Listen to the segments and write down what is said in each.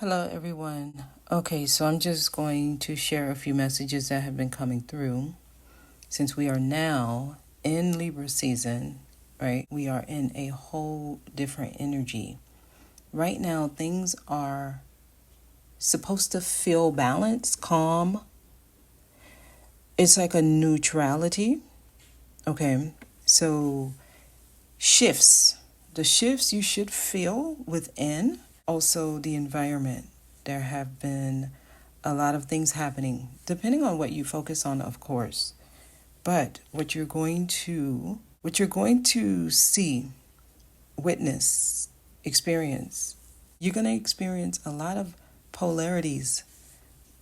Hello, everyone. Okay, so I'm just going to share a few messages that have been coming through. Since we are now in Libra season, right, we are in a whole different energy. Right now, things are supposed to feel balanced, calm. It's like a neutrality. Okay, so shifts. The shifts you should feel within. Also, the environment. There have been a lot of things happening, depending on what you focus on, of course. But what you're going to see, witness, experience, you're going to experience a lot of polarities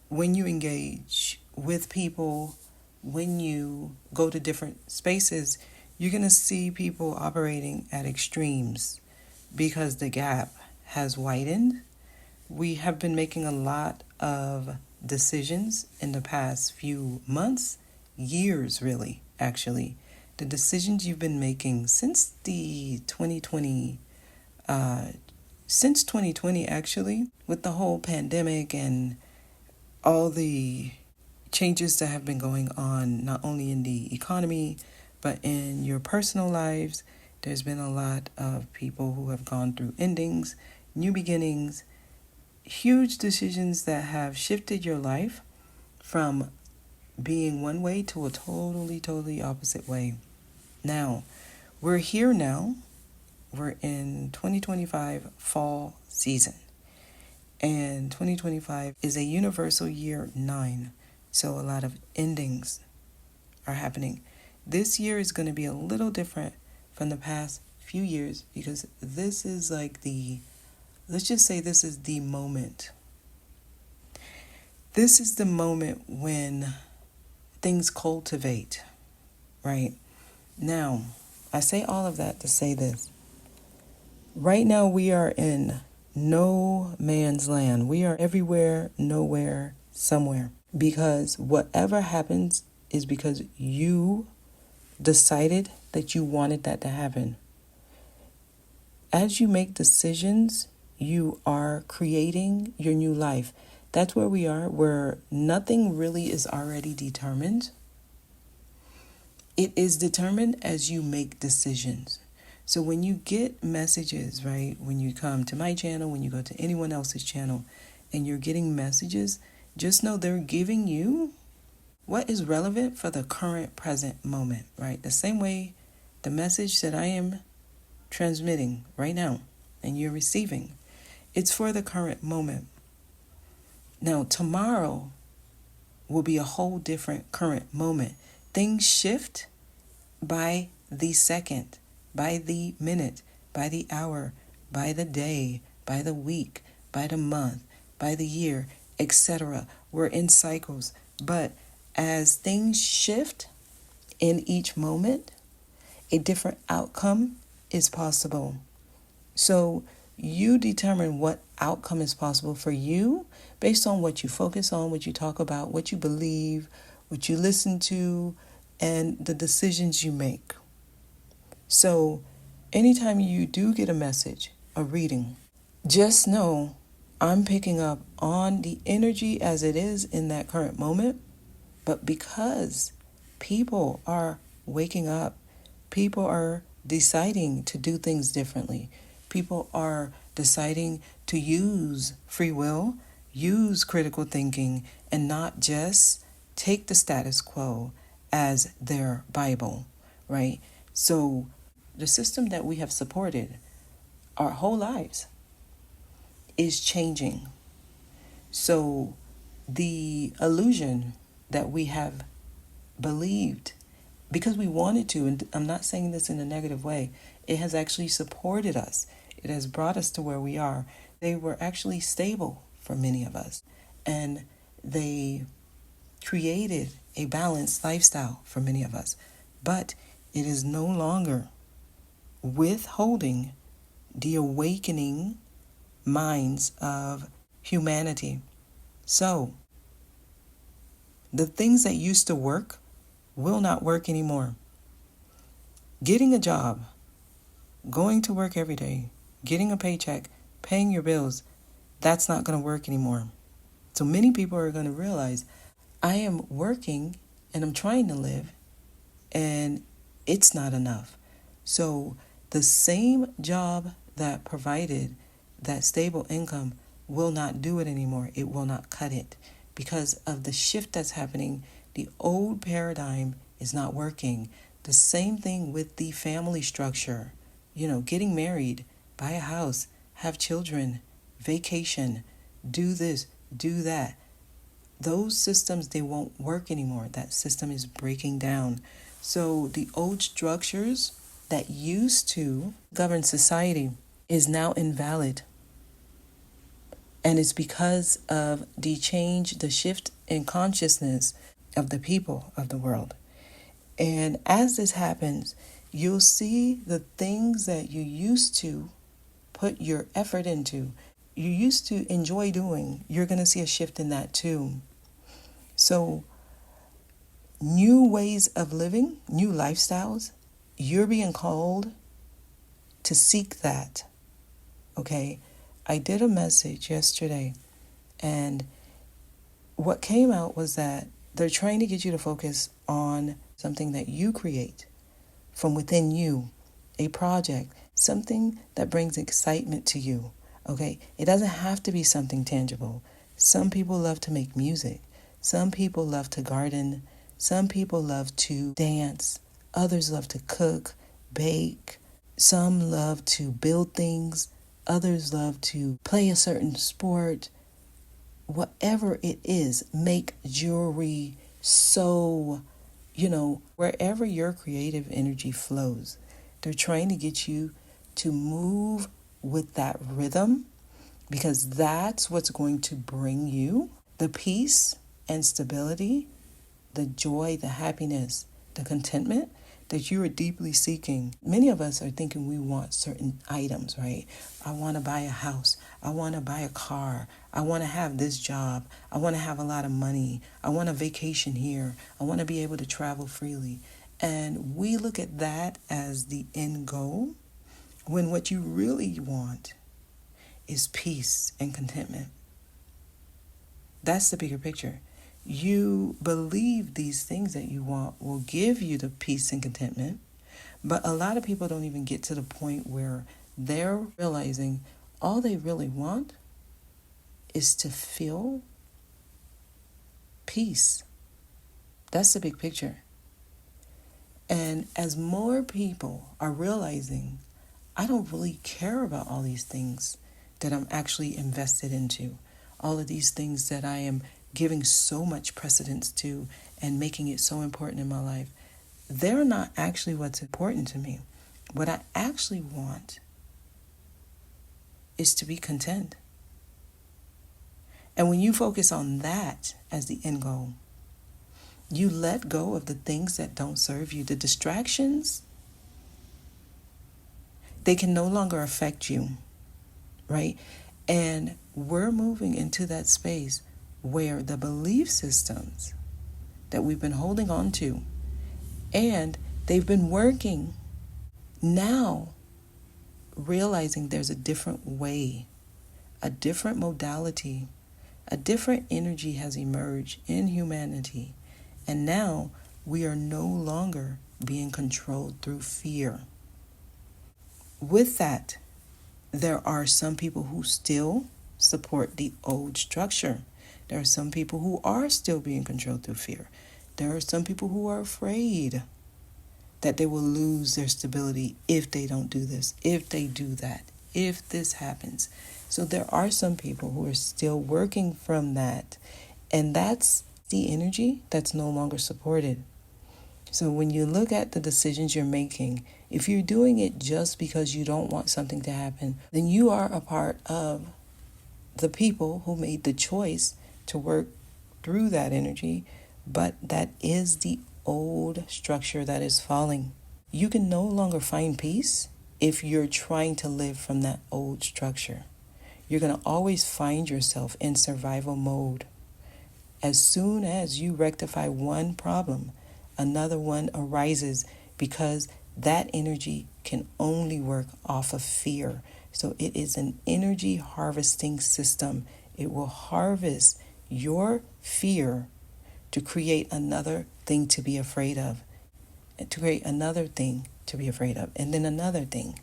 when you engage with people, when you go to different spaces. You're going to see people operating at extremes because the gap has widened. We have been making a lot of decisions in the past few months, years really, actually. The decisions you've been making since the 2020, since 2020 actually, with the whole pandemic and all the changes that have been going on, not only in the economy, but in your personal lives. There's been a lot of people who have gone through endings, new beginnings, huge decisions that have shifted your life from being one way to a totally opposite way. Now, we're here now. We're in 2025 fall season. And 2025 is a universal year 9. So a lot of endings are happening. This year is going to be a little different from the past few years because this is like let's just say this is the moment. This is the moment when things cultivate, right? Now, I say all of that to say this. Right now we are in no man's land. We are everywhere, nowhere, somewhere. Because whatever happens is because you decided that you wanted that to happen. As you make decisions, you are creating your new life. That's where we are, where nothing really is already determined. It is determined as you make decisions. So when you get messages, right, when you come to my channel, when you go to anyone else's channel, and you're getting messages, just know they're giving you what is relevant for the current present moment, right? The same way the message that I am transmitting right now and you're receiving, it's for the current moment. Now, tomorrow will be a whole different current moment. Things shift by the second, by the minute, by the hour, by the day, by the week, by the month, by the year, etc. We're in cycles. But as things shift in each moment, a different outcome is possible. So you determine what outcome is possible for you based on what you focus on, what you talk about, what you believe, what you listen to, and the decisions you make. So anytime you do get a message, a reading, just know I'm picking up on the energy as it is in that current moment. But because people are waking up, people are deciding to do things differently. People are deciding to use free will, use critical thinking, and not just take the status quo as their Bible, right? So the system that we have supported our whole lives is changing. So the illusion that we have believed because we wanted to, and I'm not saying this in a negative way, it has actually supported us. It has brought us to where we are. They were actually stable for many of us, and they created a balanced lifestyle for many of us. But it is no longer withholding the awakening minds of humanity. So, the things that used to work will not work anymore. Getting a job, going to work every day, getting a paycheck, paying your bills, that's not going to work anymore. So many people are going to realize I am working and I'm trying to live, and it's not enough. So the same job that provided that stable income will not do it anymore. It will not cut it because of the shift that's happening. The old paradigm is not working. The same thing with the family structure. Getting married, buy a house, have children, vacation, do this, do that. Those systems, they won't work anymore. That system is breaking down. So the old structures that used to govern society is now invalid. And it's because of the change, the shift in consciousness of the people of the world. And as this happens, you'll see the things that you used to put your effort into, you used to enjoy doing, you're going to see a shift in that too. So new ways of living, new lifestyles, you're being called to seek that. Okay? I did a message yesterday, and what came out was that they're trying to get you to focus on something that you create from within you, a project, something that brings excitement to you. Okay? It doesn't have to be something tangible. Some people love to make music. Some people love to garden. Some people love to dance. Others love to cook, bake. Some love to build things. Others love to play a certain sport. Whatever it is, make jewelry, sew, wherever your creative energy flows. They're trying to get you to move with that rhythm, because that's what's going to bring you the peace and stability, the joy, the happiness, the contentment that you are deeply seeking. Many of us are thinking we want certain items, right? I want to buy a house. I want to buy a car. I want to have this job. I want to have a lot of money. I want a vacation here. I want to be able to travel freely. And we look at that as the end goal, when what you really want is peace and contentment. That's the bigger picture. You believe these things that you want will give you the peace and contentment, but a lot of people don't even get to the point where they're realizing all they really want is to feel peace. That's the big picture. And as more people are realizing, I don't really care about all these things that I'm actually invested into, all of these things that I am giving so much precedence to and making it so important in my life, they're not actually what's important to me. What I actually want is to be content. And when you focus on that as the end goal, you let go of the things that don't serve you. The distractions, they can no longer affect you, right? And we're moving into that space where the belief systems that we've been holding on to, and they've been working, now realizing there's a different way, a different modality, a different energy has emerged in humanity. And now we are no longer being controlled through fear. With that, there are some people who still support the old structure. There are some people who are still being controlled through fear. There are some people who are afraid that they will lose their stability if they don't do this, if they do that, if this happens. So there are some people who are still working from that. And that's the energy that's no longer supported. So when you look at the decisions you're making, if you're doing it just because you don't want something to happen, then you are a part of the people who made the choice to work through that energy, but that is the old structure that is falling. You can no longer find peace if you're trying to live from that old structure. You're going to always find yourself in survival mode. As soon as you rectify one problem, another one arises, because that energy can only work off of fear. So it is an energy harvesting system. It will harvest your fear to create another thing to be afraid of, and to create another thing to be afraid of, and then another thing.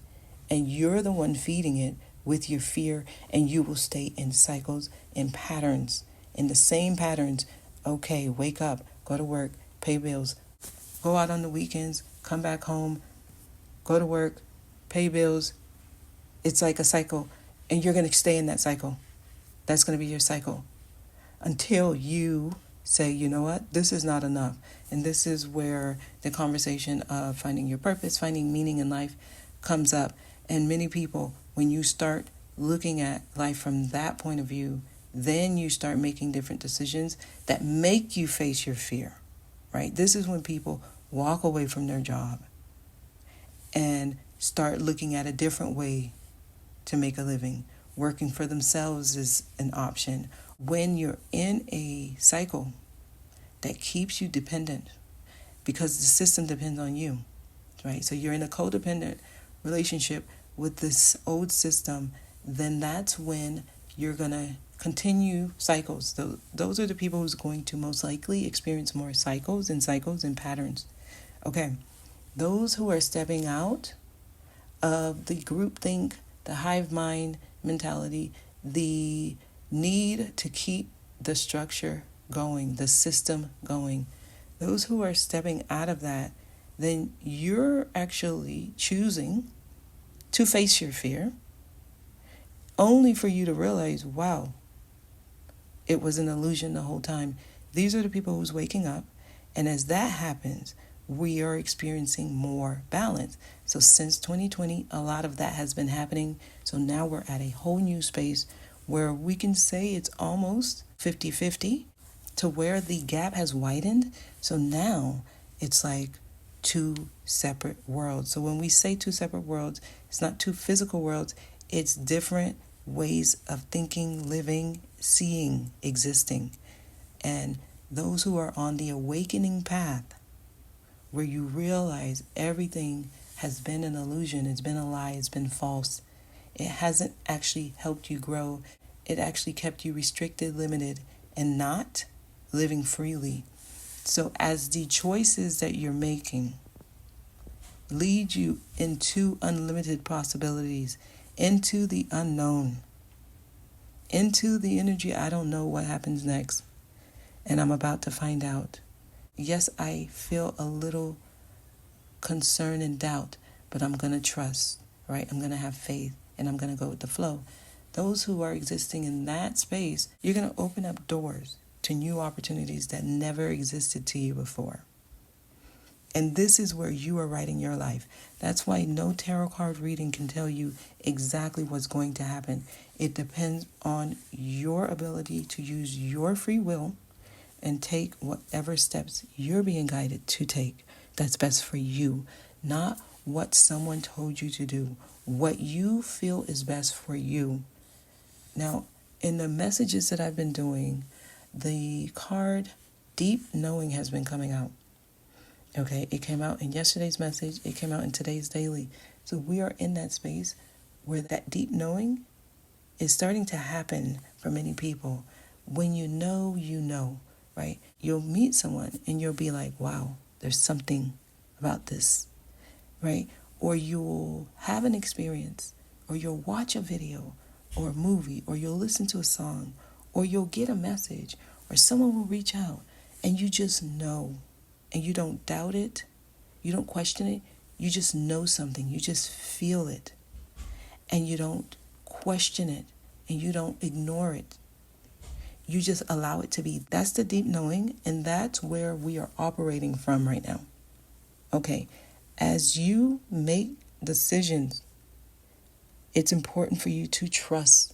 And you're the one feeding it with your fear, and you will stay in cycles and patterns, in the same patterns. Okay, wake up, go to work, pay bills, go out on the weekends, come back home, go to work, pay bills. It's like a cycle, and you're going to stay in that cycle. That's going to be your cycle until you say, you know what, this is not enough. And this is where the conversation of finding your purpose, finding meaning in life comes up. And many people, when you start looking at life from that point of view, then you start making different decisions that make you face your fear, right? This is when people walk away from their job and start looking at a different way to make a living. Working for themselves is an option. When you're in a cycle that keeps you dependent, because the system depends on you, right? So you're in a codependent relationship with this old system, then that's when you're going to continue cycles. Those are the people who's going to most likely experience more cycles and patterns. Okay, those who are stepping out of the groupthink, the hive mind mentality, the need to keep the structure going, the system going, those who are stepping out of that, then you're actually choosing to face your fear, only for you to realize, wow, it was an illusion the whole time. These are the people who's waking up. And as that happens, we are experiencing more balance. So since 2020, a lot of that has been happening. So now we're at a whole new space where we can say it's almost 50-50, to where the gap has widened. So now it's like two separate worlds. So when we say two separate worlds, it's not two physical worlds. It's different ways of thinking, living, seeing, existing. And those who are on the awakening path, where you realize everything has been an illusion, it's been a lie, it's been false. It hasn't actually helped you grow. It actually kept you restricted, limited, and not living freely. So as the choices that you're making lead you into unlimited possibilities, into the unknown, into the energy, I don't know what happens next, and I'm about to find out. Yes, I feel a little concern and doubt, but I'm going to trust, right? I'm going to have faith, and I'm going to go with the flow. Those who are existing in that space, you're going to open up doors to new opportunities that never existed to you before. And this is where you are writing your life. That's why no tarot card reading can tell you exactly what's going to happen. It depends on your ability to use your free will and take whatever steps you're being guided to take that's best for you, not what someone told you to do, what you feel is best for you. Now, in the messages that I've been doing, the card Deep Knowing has been coming out. Okay, it came out in yesterday's message. It came out in today's daily. So we are in that space where that deep knowing is starting to happen for many people. When you know, right? You'll meet someone and you'll be like, wow, there's something about this, right? Or you'll have an experience, or you'll watch a video or a movie, or you'll listen to a song, or you'll get a message, or someone will reach out, and you just know. And you don't doubt it, you don't question it, you just know something, you just feel it. And you don't question it, and you don't ignore it. You just allow it to be. That's the deep knowing, and that's where we are operating from right now. Okay, as you make decisions, it's important for you to trust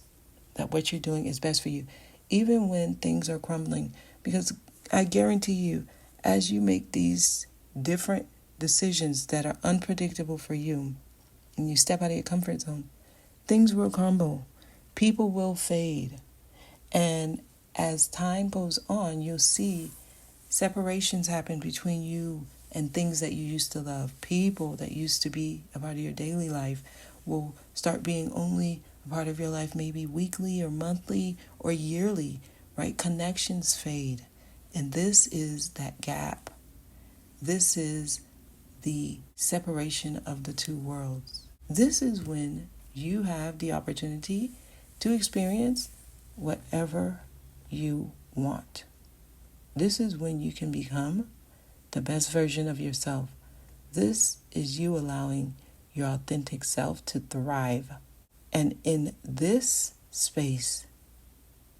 that what you're doing is best for you, even when things are crumbling. Because I guarantee you, as you make these different decisions that are unpredictable for you, and you step out of your comfort zone, things will crumble. People will fade. And as time goes on, you'll see separations happen between you and things that you used to love. People that used to be a part of your daily life will start being only a part of your life maybe weekly or monthly or yearly, right? Connections fade. And this is that gap. This is the separation of the two worlds. This is when you have the opportunity to experience whatever you want. This is when you can become the best version of yourself. This is you allowing your authentic self to thrive. And in this space,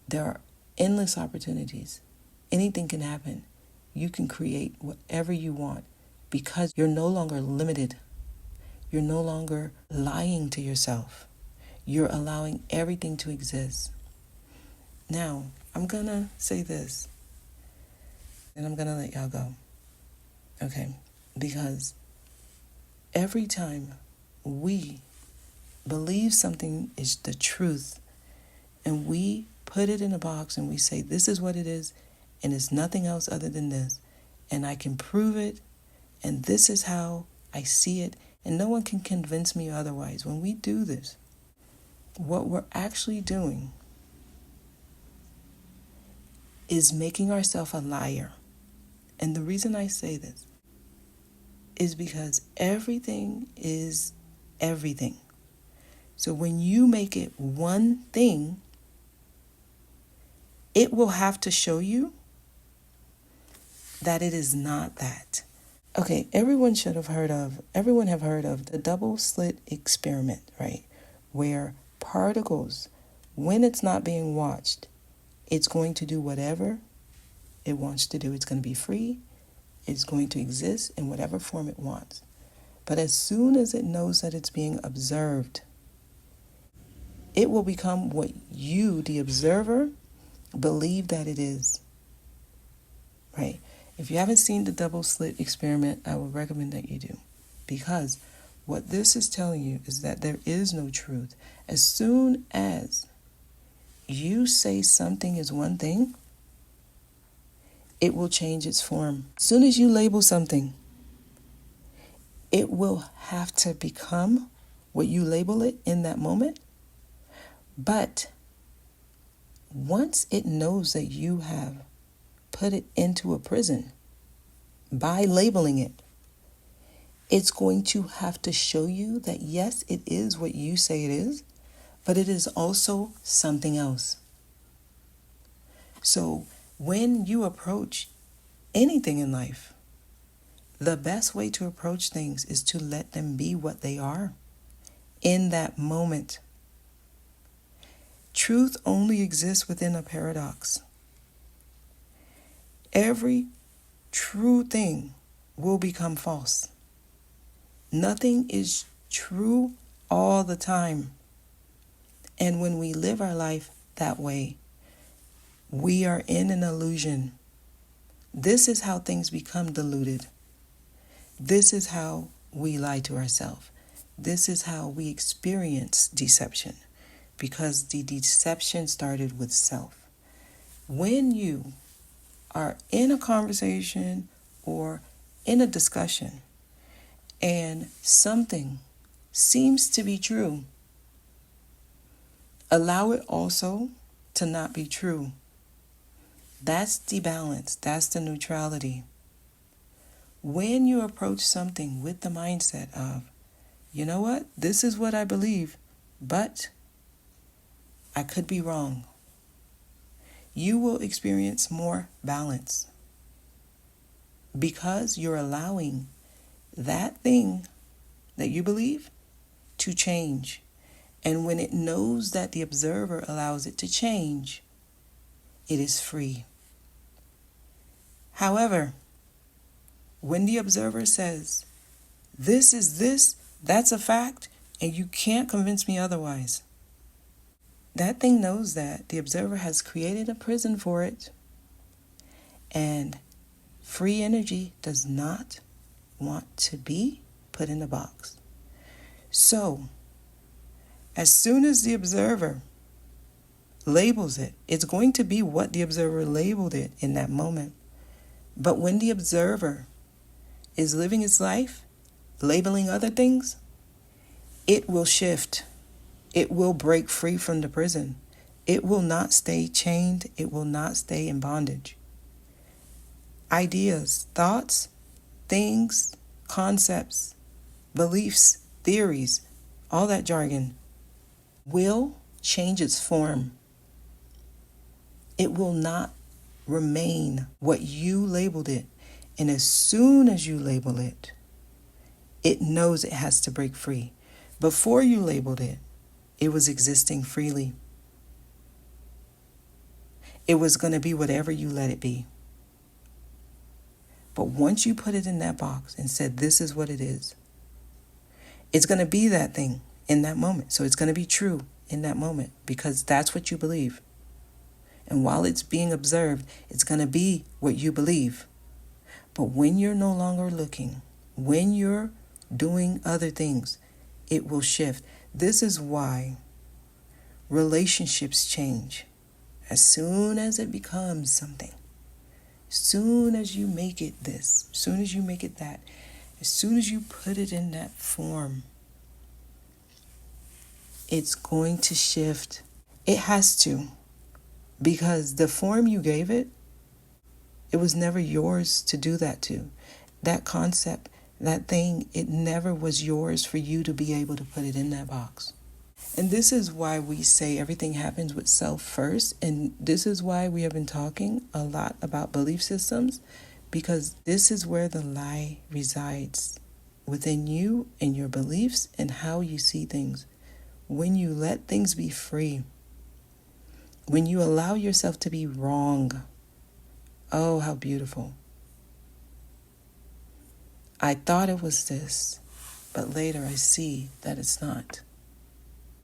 there are endless opportunities. Anything can happen. You can create whatever you want because you're no longer limited. You're no longer lying to yourself. You're allowing everything to exist. Now, I'm going to say this, and I'm going to let y'all go. Okay? Because every time we believe something is the truth and we put it in a box and we say, this is what it is, and it's nothing else other than this, and I can prove it, and this is how I see it, and no one can convince me otherwise. When we do this, what we're actually doing is making ourselves a liar. And the reason I say this is because everything is everything. So when you make it one thing, it will have to show you that it is not that. Okay, everyone have heard of the double slit experiment, right? Where particles, when it's not being watched, it's going to do whatever it wants to do. It's going to be free. It's going to exist in whatever form it wants. But as soon as it knows that it's being observed, it will become what you, the observer, believe that it is. Right? If you haven't seen the double slit experiment, I would recommend that you do. Because what this is telling you is that there is no truth. As soon as you say something is one thing, it will change its form. As soon as you label something, it will have to become what you label it in that moment. But once it knows that you have put it into a prison by labeling it, it's going to have to show you that yes, it is what you say it is, but it is also something else. So when you approach anything in life, the best way to approach things is to let them be what they are in that moment. Truth only exists within a paradox. Every true thing will become false. Nothing is true all the time. And when we live our life that way, we are in an illusion. This is how things become diluted. This is how we lie to ourselves. This is how we experience deception, because the deception started with self. When you are in a conversation or in a discussion and something seems to be true, allow it also to not be true. That's the balance. That's the neutrality. When you approach something with the mindset of, you know what, this is what I believe, but I could be wrong, you will experience more balance because you're allowing that thing that you believe to change. And when it knows that the observer allows it to change, it is free. However, when the observer says, this is this, that's a fact, and you can't convince me otherwise, that thing knows that the observer has created a prison for it, and free energy does not want to be put in a box. So, as soon as the observer labels it, it's going to be what the observer labeled it in that moment. But when the observer is living its life, labeling other things, It will shift. It will break free from the prison. It will not stay chained. It will not stay in bondage. Ideas, thoughts, things, concepts, beliefs, theories, all that jargon will change its form. It will not remain what you labeled it. And as soon as you label it, it knows it has to break free. Before you labeled it, it was existing freely. It was going to be whatever you let it be. But once you put it in that box and said, this is what it is, it's going to be that thing in that moment. So it's going to be true in that moment because that's what you believe. And while it's being observed, it's going to be what you believe. But when you're no longer looking, when you're doing other things, it will shift. This is why relationships change. As soon as it becomes something, as soon as you make it this, as soon as you make it that, as soon as you put it in that form, it's going to shift. It has to. Because the form you gave it, it was never yours to do that to. That concept, that thing, it never was yours for you to be able to put it in that box. And this is why we say everything happens with self first. And this is why we have been talking a lot about belief systems, because this is where the lie resides, within you and your beliefs and how you see things. When you let things be free, when you allow yourself to be wrong, oh, how beautiful. I thought it was this, but later I see that it's not.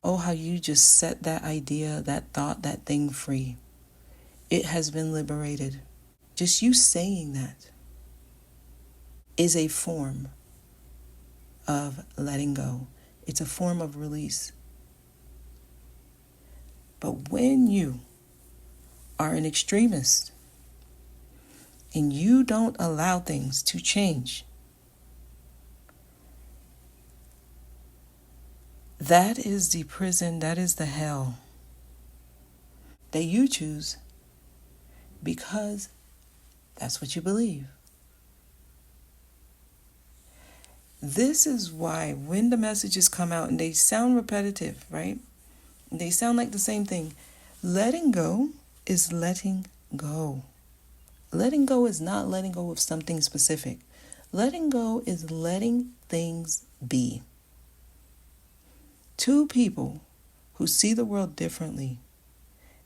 Oh, how you just set that idea, that thought, that thing free. It has been liberated. Just you saying that is a form of letting go. It's a form of release. But when you are an extremist and you don't allow things to change, that is the prison, that is the hell that you choose because that's what you believe. This is why when the messages come out and they sound repetitive, right? They sound like the same thing. Letting go is letting go. Letting go is not letting go of something specific. Letting go is letting things be. Two people who see the world differently,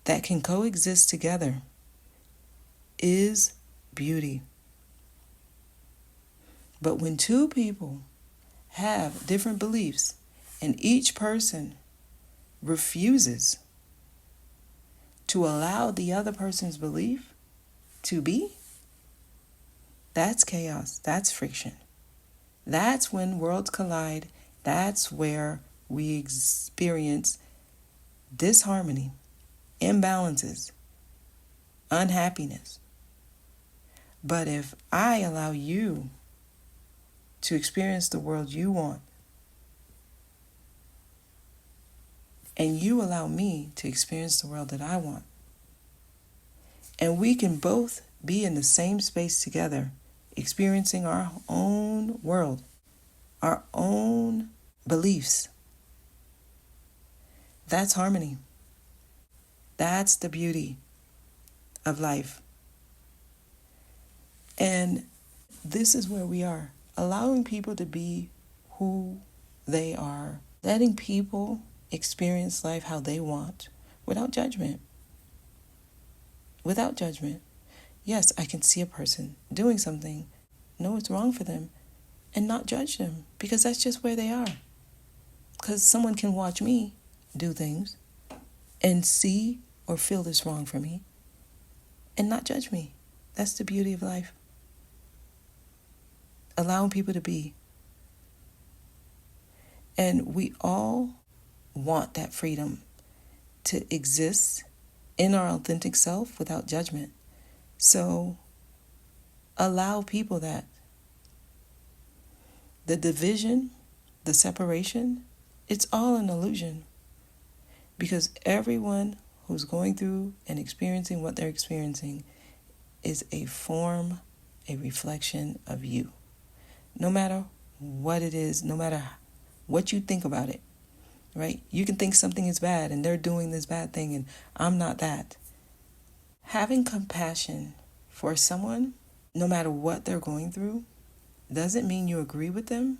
that can coexist together, is beauty. But when two people have different beliefs and each person refuses to allow the other person's belief to be, that's chaos, that's friction. That's when worlds collide. That's where we experience disharmony, imbalances, unhappiness. But if I allow you to experience the world you want, and you allow me to experience the world that I want, and we can both be in the same space together, experiencing our own world, our own beliefs, that's harmony. That's the beauty of life. And this is where we are, allowing people to be who they are, letting people experience life how they want, without judgment. Without judgment. Yes, I can see a person doing something, know it's wrong for them, and not judge them, because that's just where they are. Because someone can watch me do things and see or feel this wrong for me and not judge me. That's the beauty of life. Allowing people to be. And we all want that freedom to exist in our authentic self without judgment. So allow people that. The division, the separation, It's all an illusion, because everyone who's going through and experiencing what they're experiencing is a form, a reflection of you. No matter what it is, no matter what you think about it, right? You can think something is bad and they're doing this bad thing and I'm not that. Having compassion for someone, no matter what they're going through, doesn't mean you agree with them.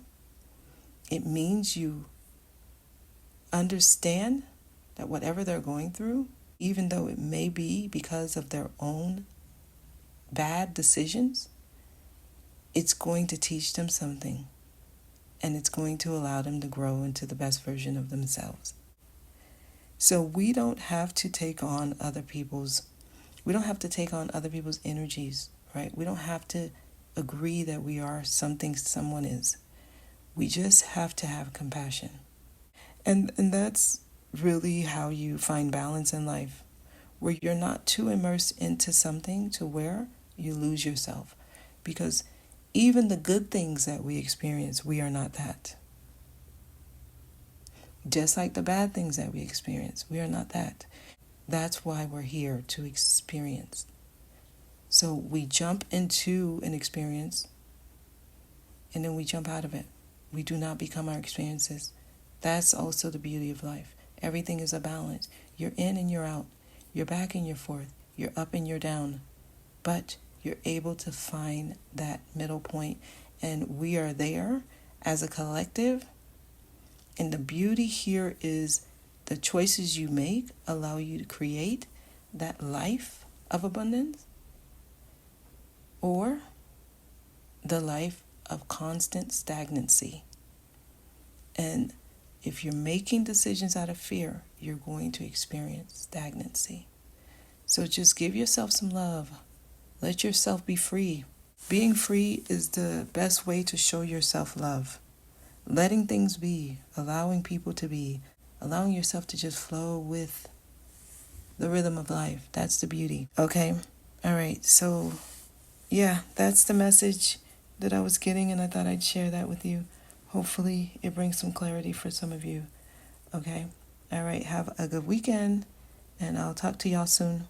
It means you understand that whatever they're going through, even though it may be because of their own bad decisions, it's going to teach them something, and it's going to allow them to grow into the best version of themselves. So we don't have to take on other people's energies, right? We don't have to agree that we are something someone is. We just have to have compassion. And that's really how you find balance in life, where you're not too immersed into something to where you lose yourself. Because even the good things that we experience, we are not that. Just like the bad things that we experience, we are not that. That's why we're here, to experience. So we jump into an experience and then we jump out of it. We do not become our experiences. That's also the beauty of life. Everything is a balance. You're in and you're out. You're back and you're forth. You're up and you're down. But you're able to find that middle point. And we are there as a collective. And the beauty here is the choices you make allow you to create that life of abundance, or the life of constant stagnancy. And if you're making decisions out of fear, you're going to experience stagnancy. So just give yourself some love. Let yourself be free. Being free is the best way to show yourself love. Letting things be, allowing people to be, allowing yourself to just flow with the rhythm of life. That's the beauty. Okay? All right. So, yeah, that's the message that I was getting, and I thought I'd share that with you. Hopefully, it brings some clarity for some of you. Okay? All right. Have a good weekend, and I'll talk to y'all soon.